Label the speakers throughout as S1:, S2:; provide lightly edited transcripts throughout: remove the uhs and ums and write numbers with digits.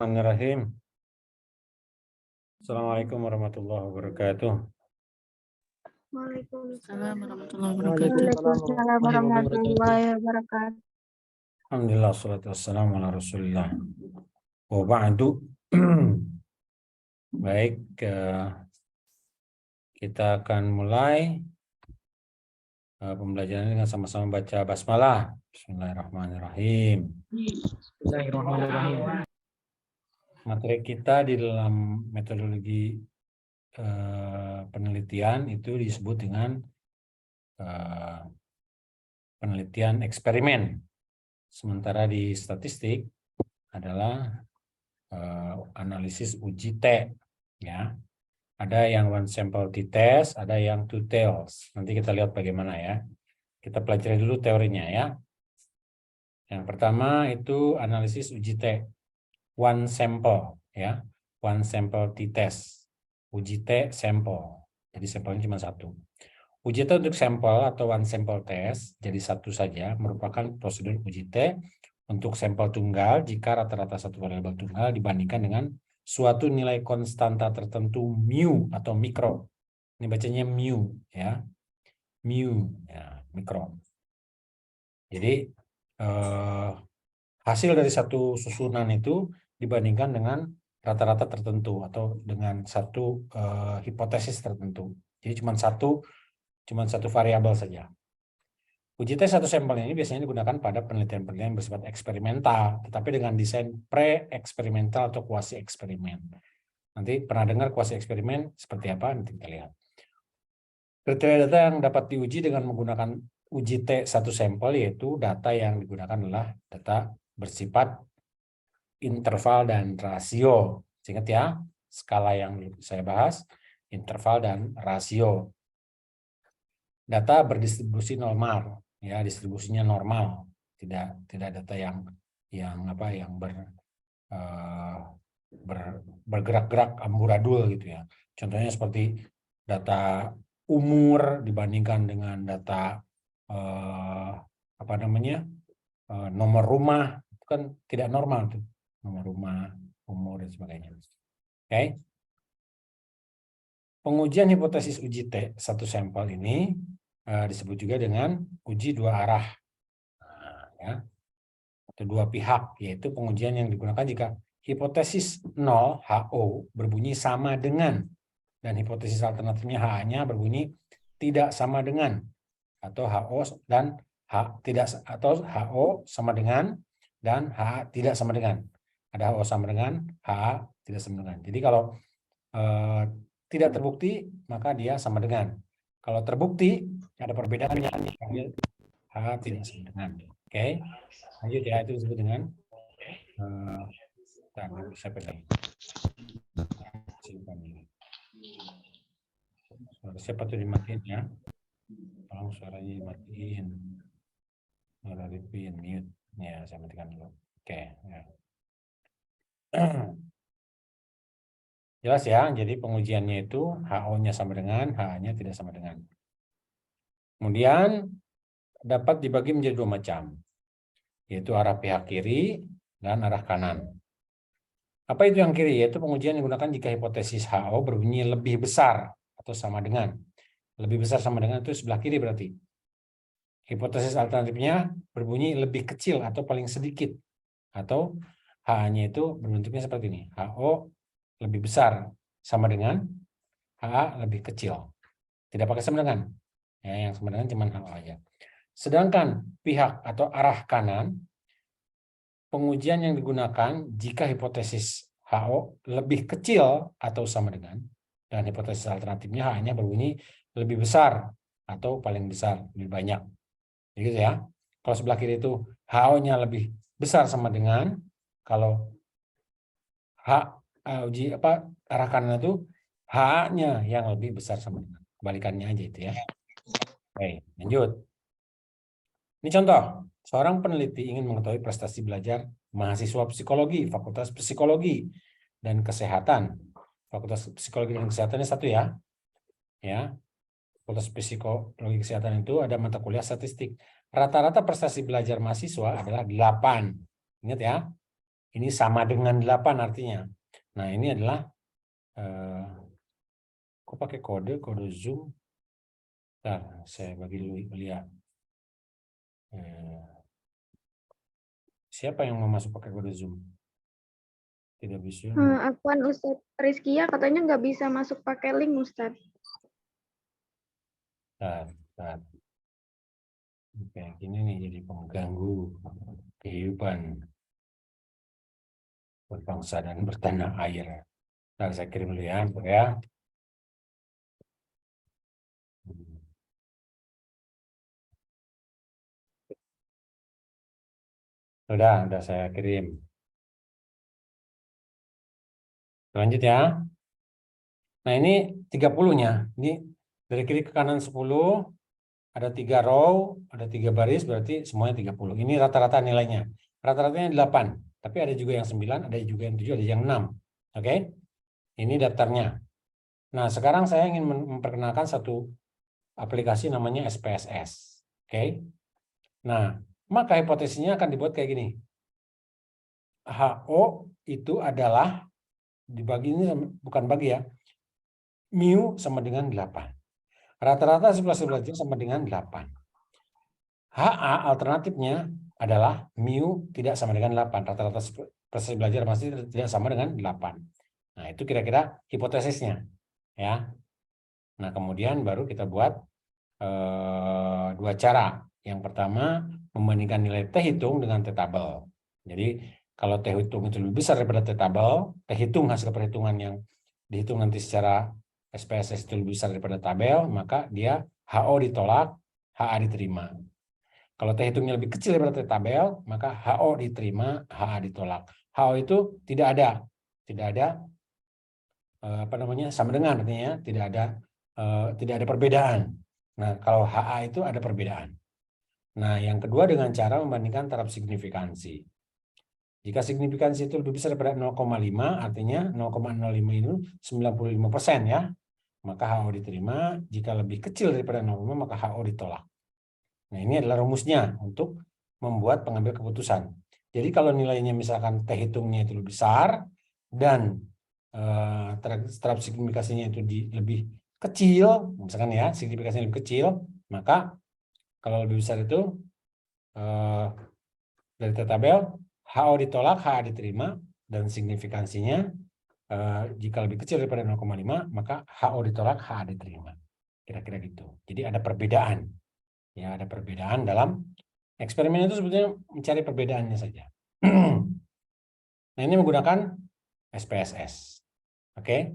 S1: Bismillahirrahmanirrahim. Assalamualaikum warahmatullahi wabarakatuh.
S2: Waalaikumsalam warahmatullahi wabarakatuh.
S3: Waalaikumsalam warahmatullahi wabarakatuh.
S1: Alhamdulillah, salatu wassalamu ala rasulillah. Wa ba'du. Baik, kita akan mulai pembelajaran dengan sama-sama baca basmalah. Bismillahirrahmanirrahim.
S2: Bismillahirrahmanirrahim.
S1: Materi kita di dalam metodologi penelitian itu disebut dengan penelitian eksperimen. Sementara di statistik adalah analisis uji T, ya. Ada yang one sample t-test, ada yang two tails. Nanti kita lihat bagaimana ya. Kita pelajari dulu teorinya ya. Yang pertama itu analisis uji T, one sample ya, one sample t-test, uji T sampel. Jadi sampelnya cuma satu. Uji T untuk sampel atau one sample test jadi satu saja merupakan prosedur uji T untuk sampel tunggal jika rata-rata satu variabel tunggal dibandingkan dengan suatu nilai konstanta tertentu mu atau mikro. Ini bacanya mu ya. Mu ya, mikro. Jadi hasil dari satu susunan itu dibandingkan dengan rata-rata tertentu atau dengan satu hipotesis tertentu. Jadi cuma satu variabel saja. Uji T satu sampel ini biasanya digunakan pada penelitian-penelitian bersifat eksperimental, tetapi dengan desain pre-eksperimental atau kuasi-eksperimen. Nanti pernah dengar kuasi-eksperimen seperti apa? Nanti kita lihat. Kriteria data yang dapat diuji dengan menggunakan uji T satu sampel yaitu data yang digunakan adalah data bersifat interval dan rasio. Ingat ya, skala yang saya bahas, interval dan rasio. Data berdistribusi normal, ya distribusinya normal, tidak data yang bergerak-gerak amburadul gitu ya. Contohnya seperti data umur dibandingkan dengan data nomor rumah, itu kan tidak normal tuh, nomor rumah, umur dan sebagainya. Oke. Pengujian hipotesis uji T satu sampel ini disebut juga dengan uji dua arah, ya, atau dua pihak, yaitu pengujian yang digunakan jika hipotesis 0 HO berbunyi sama dengan dan hipotesis alternatifnya HA-nya berbunyi tidak sama dengan, atau HO dan HO sama dengan dan HA tidak sama dengan. Ada HO sama dengan, HA tidak sama dengan. Jadi kalau tidak terbukti maka dia sama dengan. Kalau terbukti ada perbedaannya, HA tidak sama dengan. Oke, lanjut ya, itu disebut dengan siapa tuh dimatiin ya? Tolong suaranya dimatiin. Ngeripin mute. Ya, saya matikan dulu. Oke. Ya. Jelas ya, jadi pengujiannya itu HO-nya sama dengan, HA-nya tidak sama dengan. Kemudian dapat dibagi menjadi dua macam, yaitu arah pihak kiri dan arah kanan. Apa itu yang kiri? Yaitu pengujian yang digunakan jika hipotesis HO berbunyi lebih besar atau sama dengan. Lebih besar sama dengan itu sebelah kiri berarti. Hipotesis alternatifnya berbunyi lebih kecil atau paling sedikit. Atau HA-nya itu berbentuknya seperti ini. HO lebih besar sama dengan, HA lebih kecil. Tidak pakai sama dengan. Ya, yang sama dengan cuma HO aja. Sedangkan pihak atau arah kanan, pengujian yang digunakan jika hipotesis HO lebih kecil atau sama dengan, dan hipotesis alternatifnya HA-nya berbunyi lebih besar atau paling besar, lebih banyak. Gitu ya. Kalau sebelah kiri itu HO-nya lebih besar sama dengan, kalau arah kanan itu H-nya yang lebih besar sama dengan. Kebalikannya aja itu ya. Oke, lanjut. Ini contoh, seorang peneliti ingin mengetahui prestasi belajar mahasiswa psikologi, Fakultas Psikologi dan Kesehatan. Fakultas Psikologi dan Kesehatannya satu ya. Ya. Fakultas Psikologi Kesehatan itu ada mata kuliah statistik. Rata-rata prestasi belajar mahasiswa adalah 8. Ingat ya. Ini sama dengan 8 artinya. Nah, ini adalah kok pakai kode Zoom. Bentar, saya bagi dulu lihat. Siapa yang mau masuk pakai kode Zoom? Tidak bisa.
S3: Akuan Ustadz Rizkia katanya nggak bisa masuk pakai link Ustadz.
S1: Bentar. Oke, ini nih jadi pengganggu kehidupan berbangsa dan bertanah air. Nah, saya kirim dulu ya. Sudah saya kirim. Lanjut ya. Nah, ini 30-nya. Ini dari kiri ke kanan 10, ada 3 row, ada 3 baris, berarti semuanya 30. Ini rata-rata nilainya. Rata-ratanya 8, tapi ada juga yang 9, ada juga yang 7, ada yang 6. Oke? Ini daftarnya. Nah, sekarang saya ingin memperkenalkan satu aplikasi namanya SPSS. Oke? Nah, maka hipotesisnya akan dibuat kayak gini. HO itu adalah, dibagi ini bukan bagi ya, mu sama dengan 8. Rata-rata sirkulasi belajar sama dengan 8. HA alternatifnya adalah mu tidak sama dengan 8. Rata-rata sirkulasi belajar masih tidak sama dengan 8. Nah, itu kira-kira hipotesisnya. Ya. Nah, kemudian baru kita buat dua cara. Yang pertama, membandingkan nilai T hitung dengan T tabel. Jadi, kalau T hitung itu lebih besar daripada T tabel, T hitung hasil perhitungan yang dihitung nanti secara SPSS itu lebih besar daripada tabel, maka dia HO ditolak, HA diterima. Kalau T hitungnya lebih kecil daripada T tabel, maka HO diterima, HA ditolak. HO itu tidak ada sama dengan, artinya tidak ada perbedaan. Nah, kalau HA itu ada perbedaan. Nah, yang kedua dengan cara membandingkan taraf signifikansi. Jika signifikansi itu lebih besar daripada 0,5, artinya 0,05 itu 95% ya, maka HO diterima. Jika lebih kecil daripada 0,5, maka HO ditolak. Nah, ini adalah rumusnya untuk membuat pengambil keputusan. Jadi kalau nilainya misalkan T hitungnya itu lebih besar dan taraf signifikansinya itu lebih kecil, misalkan ya, signifikasinya lebih kecil, maka kalau lebih besar itu dari tabel, HO ditolak, HA diterima, dan signifikansinya jika lebih kecil daripada 0,5, maka HO ditolak, HA diterima. Kira-kira gitu. Jadi ada perbedaan. Ya, ada perbedaan dalam eksperimen itu sebetulnya mencari perbedaannya saja. Nah, ini menggunakan SPSS. Oke.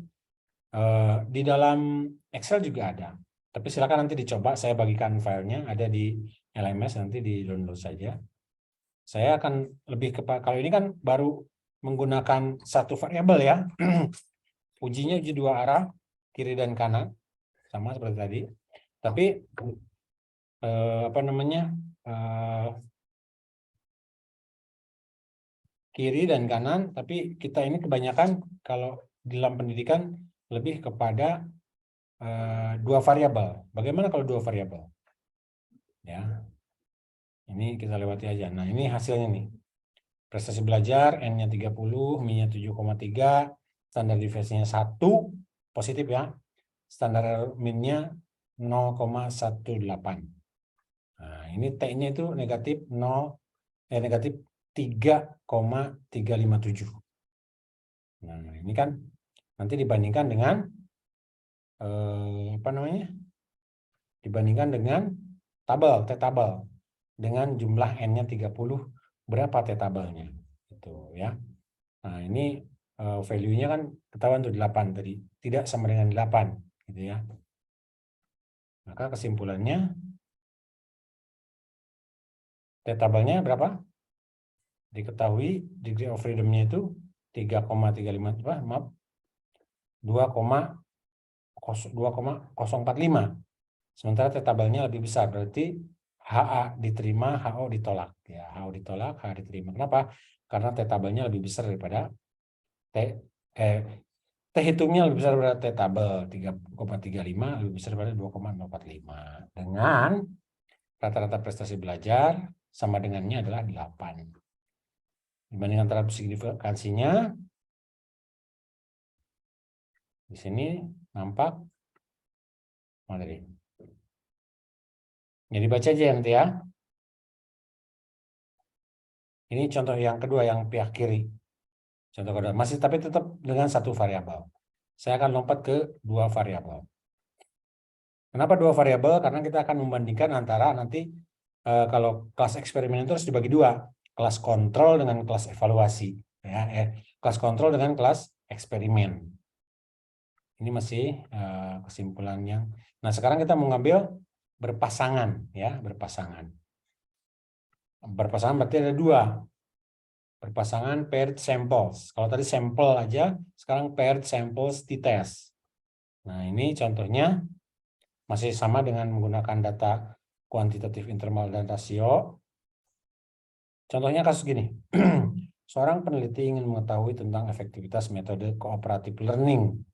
S1: Di dalam Excel juga ada. Tapi silakan nanti dicoba, saya bagikan filenya, ada di LMS, nanti di download saja. Saya akan lebih kepada, kalau ini kan baru menggunakan satu variabel ya. Ujinya uji dua arah, kiri dan kanan, sama seperti tadi. Tapi kiri dan kanan, tapi kita ini kebanyakan kalau dalam pendidikan lebih kepada dua variabel. Bagaimana kalau dua variabel? Ya, ini kita lewati aja. Nah, ini hasilnya nih. Prestasi belajar, N-nya 30, Mi-nya 7,3, standar deviasinya 1, positif ya. Standar min-nya 0,18. Nah, ini T-nya itu negatif 3,357. Nah, ini kan nanti dibandingkan dengan dibandingkan dengan tabel, T tabel dengan jumlah N-nya 30, berapa T tabelnya itu ya. Nah, ini value-nya kan ketahuan tuh 8 tadi, tidak sama dengan 8 gitu ya. Maka kesimpulannya T tabelnya berapa? Diketahui degree of freedom-nya itu 3,35, maaf, 2,045. Sementara T tabelnya lebih besar, berarti HA diterima, HO ditolak. Ya, HO ditolak, HA diterima. Kenapa? Karena T tabelnya lebih besar daripada T hitungnya lebih besar daripada T tabel 3,35, lebih besar daripada 2,045. Dengan rata-rata prestasi belajar sama dengannya adalah 8. Dibandingkan terhadap signifikansinya, di sini nampak mana tadi? Jadi baca aja nanti ya. Ini contoh yang kedua yang pihak kiri. Contoh kedua masih tapi tetap dengan satu variabel. Saya akan lompat ke dua variabel. Kenapa dua variabel? Karena kita akan membandingkan antara nanti kalau kelas eksperimen itu harus dibagi dua, kelas kontrol dengan kelas evaluasi. Ya, kelas kontrol dengan kelas eksperimen. Ini masih kesimpulan yang. Nah, sekarang kita mau ngambil berpasangan, ya, berpasangan. Berpasangan berarti ada dua. Berpasangan paired samples. Kalau tadi sampel aja, sekarang paired samples dites. Nah, ini contohnya masih sama dengan menggunakan data kuantitatif interval dan rasio. Contohnya kasus gini. Seorang peneliti ingin mengetahui tentang efektivitas metode cooperative learning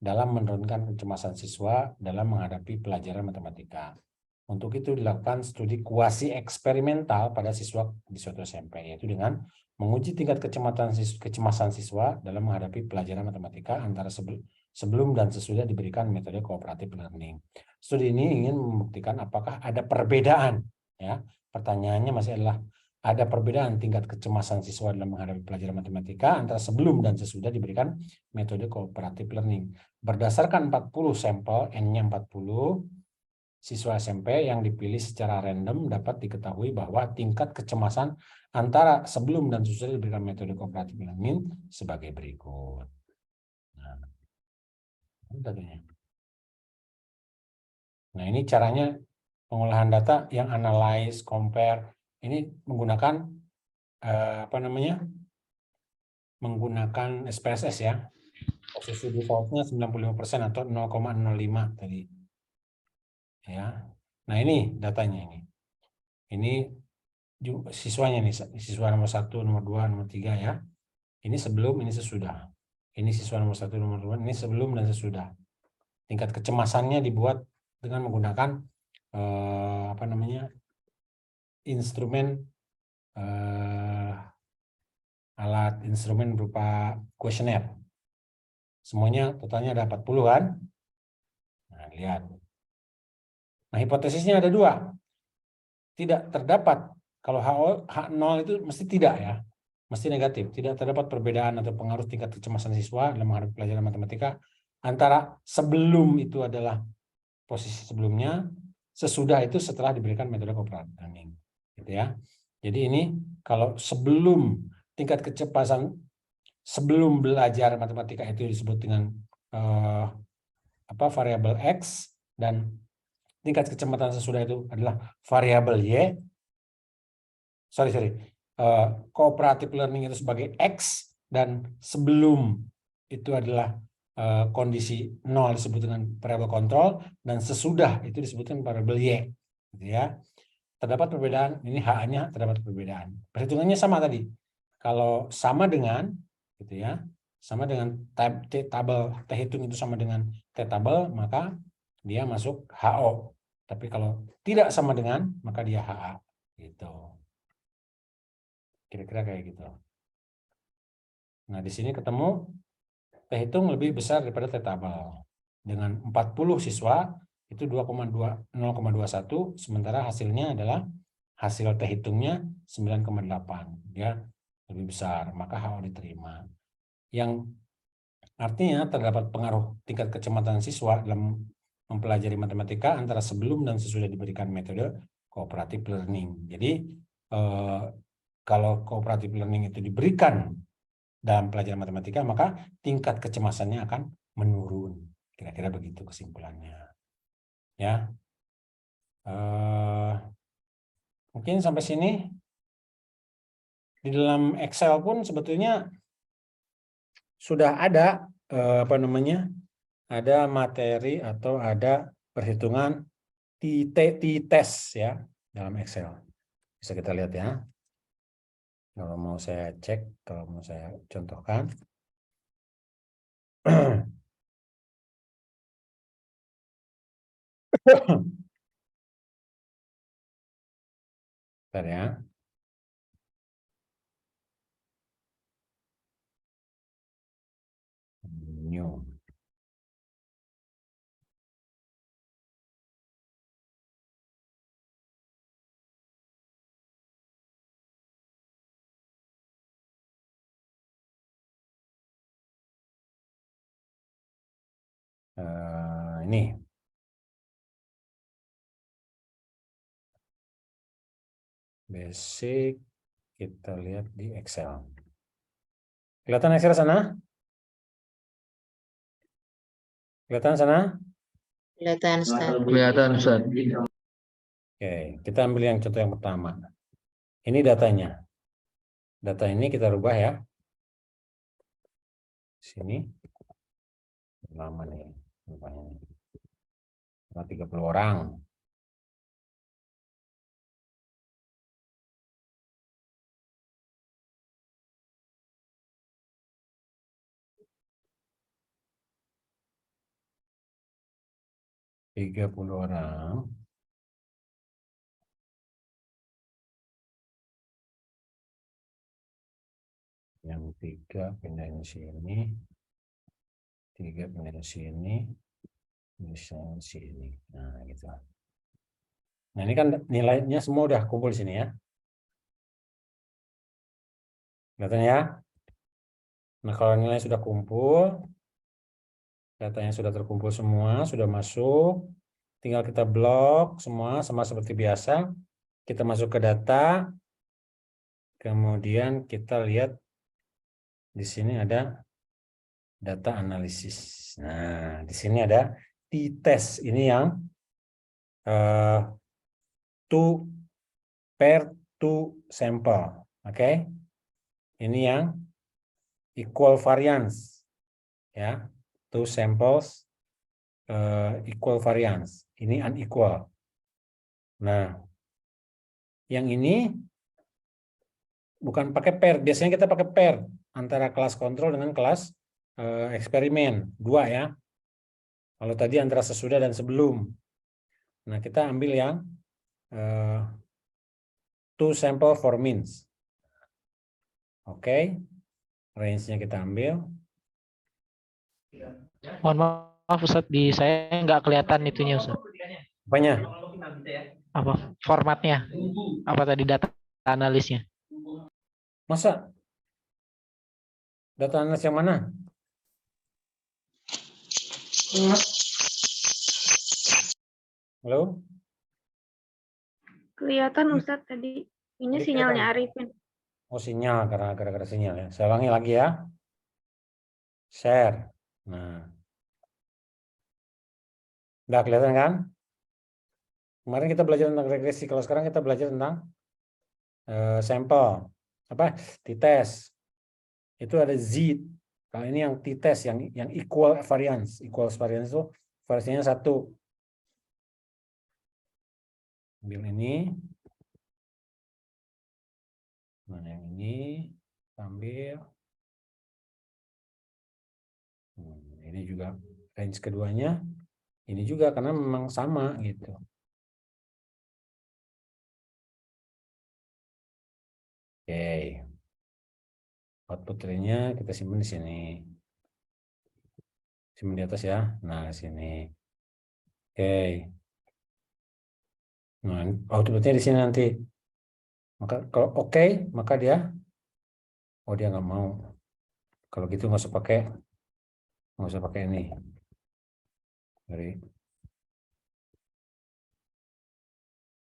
S1: dalam menurunkan kecemasan siswa dalam menghadapi pelajaran matematika. Untuk itu dilakukan studi kuasi eksperimental pada siswa di suatu SMP, yaitu dengan menguji tingkat kecemasan siswa dalam menghadapi pelajaran matematika antara sebelum dan sesudah diberikan metode cooperative learning. Studi ini ingin membuktikan apakah ada perbedaan. Ya, pertanyaannya masih adalah ada perbedaan tingkat kecemasan siswa dalam menghadapi pelajaran matematika antara sebelum dan sesudah diberikan metode cooperative learning. Berdasarkan 40 sampel, N-nya 40, siswa SMP yang dipilih secara random dapat diketahui bahwa tingkat kecemasan antara sebelum dan sesudah diberikan metode cooperative learning sebagai berikut. Nah, ini caranya pengolahan data yang analyze, compare. Ini menggunakan menggunakan SPSS ya. Posisi defaultnya 95% atau 0,05 tadi. Ya. Nah, ini datanya ini. Ini siswanya nih, siswa nomor 1, nomor 2, nomor 3 ya. Ini sebelum, ini sesudah. Ini siswa nomor 1, nomor 2, ini sebelum dan sesudah. Tingkat kecemasannya dibuat dengan menggunakan instrumen alat instrumen berupa kuesioner. Semuanya totalnya ada 40 kan? Nah, lihat. Nah, hipotesisnya ada dua. Tidak terdapat, kalau H0 itu mesti tidak ya. Mesti negatif. Tidak terdapat perbedaan atau pengaruh tingkat kecemasan siswa dalam menghadapi pelajaran matematika antara sebelum itu adalah posisi sebelumnya, sesudah itu setelah diberikan metode cooperative learning. Gitu ya. Jadi ini kalau sebelum tingkat kecepatan sebelum belajar matematika itu disebut dengan variabel X, dan tingkat kecepatan sesudah itu adalah variabel Y. Cooperative learning itu sebagai X, dan sebelum itu adalah kondisi 0 disebut dengan variabel kontrol, dan sesudah itu disebutkan variabel Y. Gitu ya. Terdapat perbedaan, ini H-nya terdapat perbedaan. Perhitungannya sama tadi. Kalau sama dengan, gitu ya, sama dengan tabel T hitung itu sama dengan T tabel, maka dia masuk HO. Tapi kalau tidak sama dengan, maka dia HA. Gitu. Kira-kira kayak gitu. Nah, di sini ketemu T hitung lebih besar daripada T tabel. Dengan 40 siswa, itu 0,21, sementara hasilnya adalah hasil T hitungnya 9,8. Ya, lebih besar, maka HO diterima. Yang artinya terdapat pengaruh tingkat kecemasan siswa dalam mempelajari matematika antara sebelum dan sesudah diberikan metode cooperative learning. Jadi kalau cooperative learning itu diberikan dalam pelajaran matematika, maka tingkat kecemasannya akan menurun. Kira-kira begitu kesimpulannya. Ya, mungkin sampai sini. Di dalam Excel pun sebetulnya sudah ada ada materi atau ada perhitungan t-test ya dalam Excel. Bisa kita lihat ya. Kalau mau saya cek, kalau mau saya contohkan. Bentar ya. Ini. Basic, kita lihat di Excel. Kelihatan Excel sana? Kelihatan sana?
S2: Kelihatan, Ustaz.
S4: Kelihatan, Ustaz.
S1: Oke, kita ambil yang contoh yang pertama. Ini datanya. Data ini kita rubah ya. Sini. Lama nih. Rupanya. 30 orang. Tiga puluh orang. Yang 3 pindah di sini. 3 pindah di sini. Bisa sini. Nah, gitu. Nah, ini kan nilainya semua udah kumpul di sini ya. Kelihatan ya? Nah, kalau nilai sudah kumpul, datanya sudah terkumpul semua, sudah masuk, tinggal kita blok semua sama seperti biasa. Kita masuk ke data, kemudian kita lihat di sini ada data analisis. Nah, di sini ada t-test. Ini yang to pair to sample. Oke. Ini yang equal variance. Ya, two samples equal variance. Ini unequal. Nah, yang ini bukan pakai pair. Biasanya kita pakai pair antara kelas kontrol dengan kelas eksperimen. 2 ya. Kalau tadi antara sesudah dan sebelum. Nah, kita ambil yang two sample for means. Oke. Range-nya kita ambil.
S5: Mohon maaf Ustaz, di saya nggak kelihatan itunya Ustaz.
S1: Apanya?
S5: Apa formatnya? Apa tadi data analisnya?
S1: Masa? Data analis yang mana? Halo?
S3: Kelihatan Ustadz tadi. Ini
S1: Tadi
S3: sinyalnya
S1: kelihatan.
S3: Arifin.
S1: Oh, sinyal, karena gara-gara sinyal ya. Saya ulangi lagi ya. Share. Nah. Udah kelihatan kan? Kemarin kita belajar tentang regresi. Kalau sekarang kita belajar tentang sampel. Apa? T-test. Itu ada Z. Kalau ini yang t-test, yang equal variance. Equal variance itu variasinya 1. Ambil ini. Nah, yang ini ambil. Ini juga range keduanya. Ini juga karena memang sama gitu. Oke. Output nya kita simpan di sini. Simpan di atas ya. Nah, sini. Oke. Nah, outputnya di sini nanti. Maka kalau oke, maka dia dia nggak mau. Kalau gitu nggak usah pakai ini.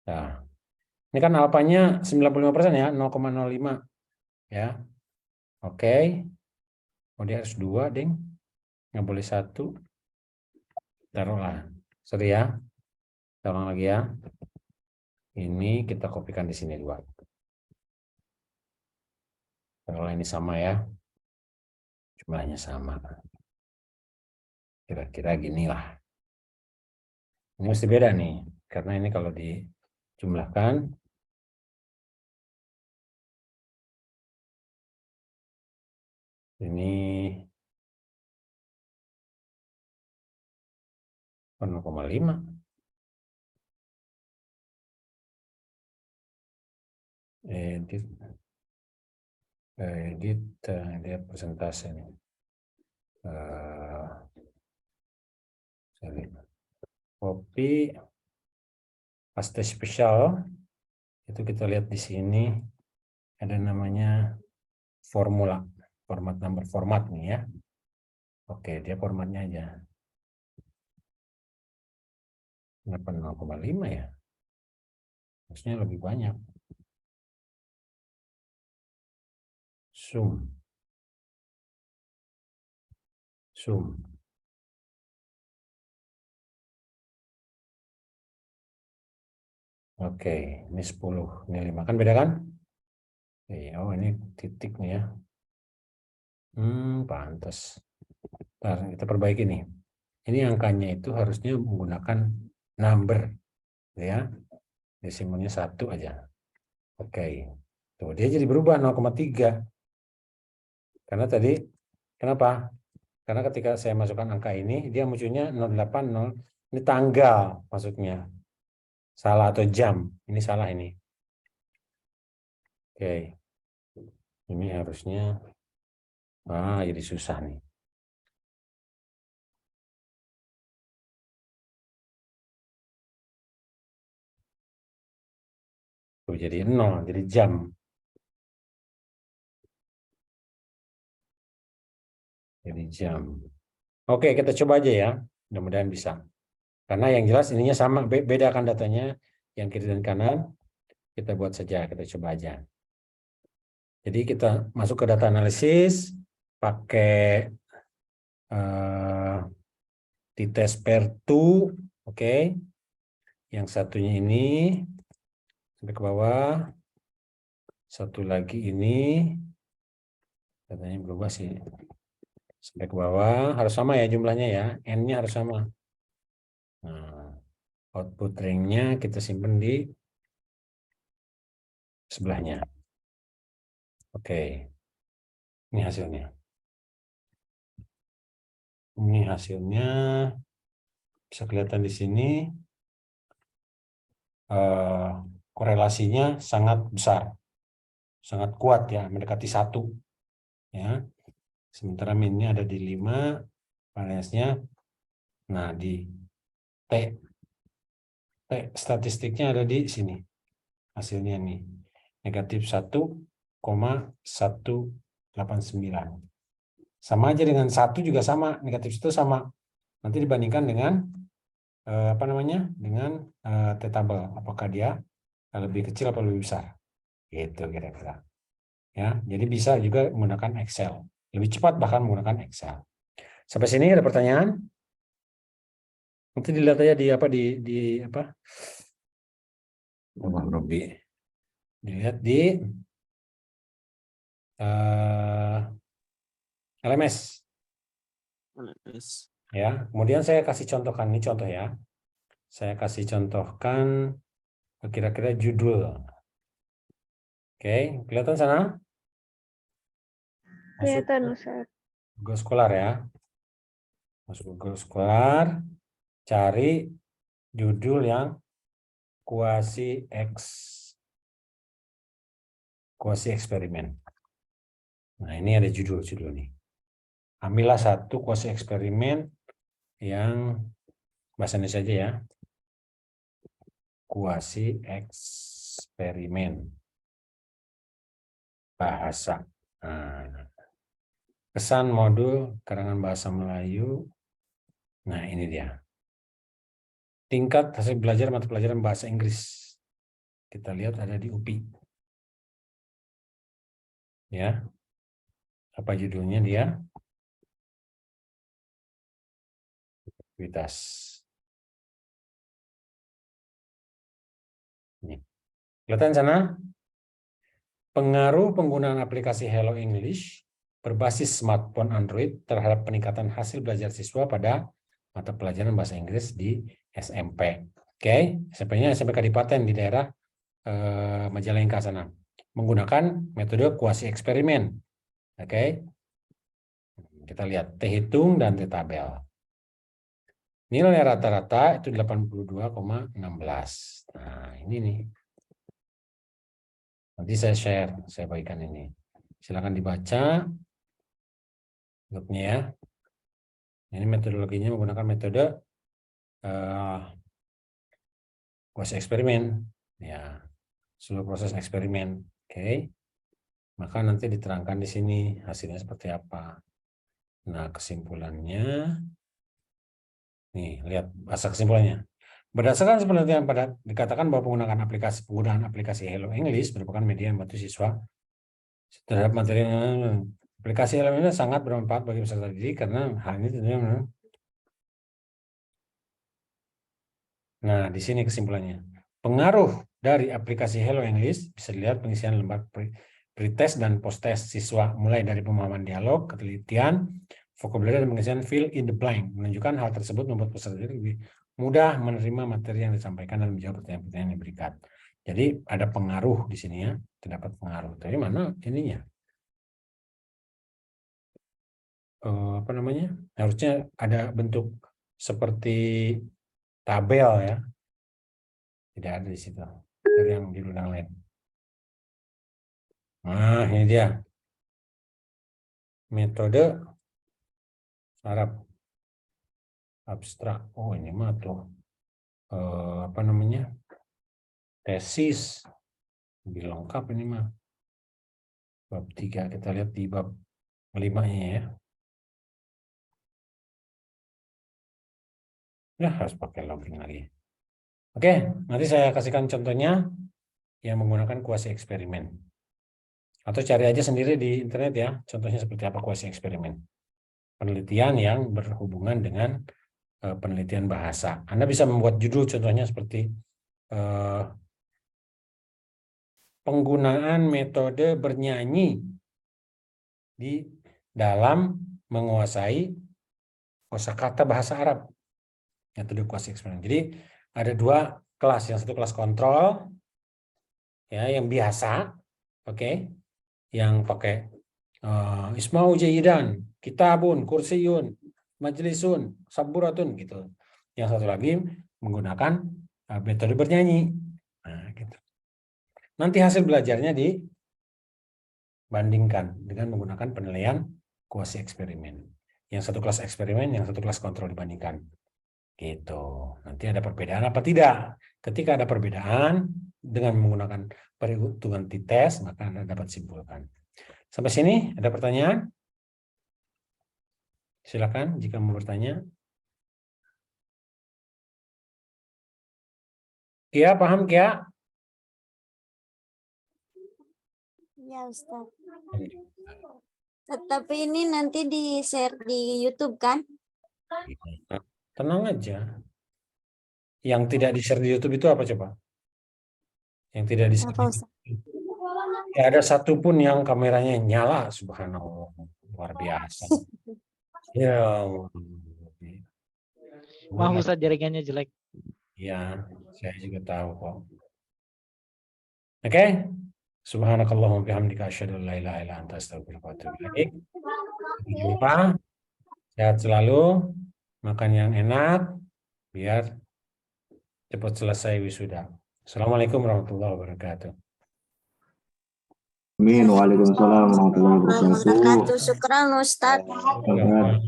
S1: Nah, ini kan alfanya 95% ya, 0,05 ya. Oke. Dia harus 2, ding. Nggak boleh 1. Taruhlah. Sorry ya. Tolong lagi ya. Ini kita kopikan di sini 2. Kalau ini sama ya. Jumlahnya sama. Kira-kira gini lah. Ini mesti beda nih. Karena ini kalau dijumlahkan. Ini 0,5. Edit dia persentase nih. Copy paste spesial itu kita lihat di sini ada namanya formula, format number format nih ya. Oke, dia formatnya aja. Kenapa 0,5 ya? Harusnya lebih banyak. Sum. Oke, ini 10, ini 5. Kan beda kan? Oh, ini titik nih ya. Pantas. Ntar kita perbaiki nih. Ini angkanya itu harusnya menggunakan number. Ya. Desimalnya 1 aja. Oke. Tuh, dia jadi berubah 0,3. Karena tadi, kenapa? Karena ketika saya masukkan angka ini, dia munculnya 080. Ini tanggal maksudnya. Salah atau jam. Ini salah ini. Oke. Ini harusnya, jadi susah nih. Tuh, jadi 0, jadi jam. Jadi jam. Oke, kita coba aja ya. Mudah-mudahan bisa. Karena yang jelas ininya sama, bedakan datanya yang kiri dan kanan. Kita buat saja, kita coba aja. Jadi kita masuk ke data analisis, pakai t-test per 2, oke. Yang satunya ini, sampai ke bawah. Satu lagi ini, datanya berubah sih. Sampai ke bawah, harus sama ya jumlahnya ya, N-nya harus sama. Nah, output ring-nya kita simpan di sebelahnya. Oke, ini hasilnya. Ini hasilnya bisa kelihatan di sini. Korelasinya sangat besar, sangat kuat ya, mendekati 1 ya. Sementara minnya ada di 5, variansnya. Nah, di T statistiknya ada di sini. Hasilnya nih negatif 1,189. Sama aja dengan 1 juga sama, negatif itu sama. Nanti dibandingkan dengan dengan T-tabel, apakah dia lebih kecil atau lebih besar, gitu kira-kira. Ya, jadi bisa juga menggunakan Excel, lebih cepat bahkan menggunakan Excel. Sampai sini ada pertanyaan? Nanti dilihat aja di apa? Robi. Dilihat di LMS. Ya, kemudian saya kasih contohkan, ini contoh ya. Saya kasih contohkan kira-kira judul. Oke, kelihatan sana? Masuk
S3: Kelihatan, Ustaz.
S1: Google Scholar ya. Masuk Google Scholar, cari judul yang kuasi eksperimen. Nah, ini ada judul nih. Ambillah satu kuasi eksperimen yang bahasa Indonesia saja ya. Kuasi eksperimen bahasa. Nah, kesan modul karangan bahasa Melayu. Nah, ini dia. Tingkat hasil belajar mata pelajaran bahasa Inggris. Kita lihat ada di UPI. Ya. Apa judulnya dia? Aktivitas. Ini. Kelihatan sana? Pengaruh penggunaan aplikasi Hello English berbasis smartphone Android terhadap peningkatan hasil belajar siswa pada mata pelajaran bahasa Inggris di SMP. Oke, SMP-nya SMP Kadipaten di daerah Majalengka sana. Menggunakan metode kuasi eksperimen. Oke. Kita lihat T hitung dan T tabel. Nilai rata-rata itu 82,16. Nah, ini nih. Nanti saya bagikan ini. Silakan dibaca grupnya ya. Ini metodologinya menggunakan metode kuasi eksperimen. Ya, seluruh proses eksperimen. Oke. Maka nanti diterangkan di sini hasilnya seperti apa. Nah, kesimpulannya. Nih, lihat bahasa kesimpulannya. Berdasarkan penelitian pada dikatakan bahwa penggunaan aplikasi Hello English merupakan media yang membantu siswa terhadap materi. Aplikasi Hello English sangat bermanfaat bagi peserta didik karena hal ini tentunya. Nah, di sini kesimpulannya. Pengaruh dari aplikasi Hello English bisa dilihat pengisian lembar pretest dan post-test siswa mulai dari pemahaman dialog, ketelitian, vocabulary, dan pengisian fill in the blank. Menunjukkan hal tersebut membuat peserta didik lebih mudah menerima materi yang disampaikan dan menjawab pertanyaan-pertanyaan yang diberikan. Jadi ada pengaruh di sini ya, terdapat pengaruh. Tapi mana ininya? Apa namanya? Harusnya ada bentuk seperti tabel ya. Tidak ada di situ. Dari yang di undang lain. Nah, ini dia. Metode Arab abstrak. Oh, ini mah tuh apa namanya? Tesis. Lebih lengkap ini mah. Bab 3. Kita lihat di bab 5-nya ya. Ya, harus pakai login lagi. Oke, nanti saya kasihkan contohnya yang menggunakan kuasi eksperimen. Atau cari aja sendiri di internet ya, contohnya seperti apa kuasi eksperimen. Penelitian yang berhubungan dengan penelitian bahasa. Anda bisa membuat judul contohnya seperti penggunaan metode bernyanyi di dalam menguasai kosakata bahasa Arab. Metode kuasi eksperimen. Jadi ada dua kelas, yang satu kelas kontrol ya, yang biasa, oke, yang pakai isma'u jayidan, kitabun, kursiyun, majlisun, saburatun gitu. Yang satu lagi menggunakan metode bernyanyi. Nah, gitu. Nanti hasil belajarnya dibandingkan dengan menggunakan penilaian kuasi eksperimen. Yang satu kelas eksperimen, yang satu kelas kontrol dibandingkan. Gitu. Nanti ada perbedaan apa tidak? Ketika ada perbedaan dengan menggunakan perhitungan t-test, maka Anda dapat simpulkan. Sampai sini ada pertanyaan? Silakan jika mau bertanya. Kia, paham Kia?
S4: Ya, Ustaz. Tapi ini nanti di-share di YouTube kan?
S1: Tenang aja. Yang tidak di-share di YouTube itu apa coba? Yang tidak di-share di YouTube. Ya, ada satu pun yang kameranya nyala, subhanallah. Luar biasa. Ya.
S5: Maaf Ustaz, jaringannya jelek.
S1: Ya, saya juga tahu kok. Oke? Subhanakallahumma bihamdika asyhadu an la ilaha illa anta astaghfiruka wa atubu ilaik. Sampai jumpa. Sehat selalu. Makan yang enak biar cepat selesai wisuda. Assalamualaikum warahmatullahi wabarakatuh.
S6: Amin. Waalaikumsalam warahmatullahi wabarakatuh.
S4: Syukran Ustaz.
S1: Apaan.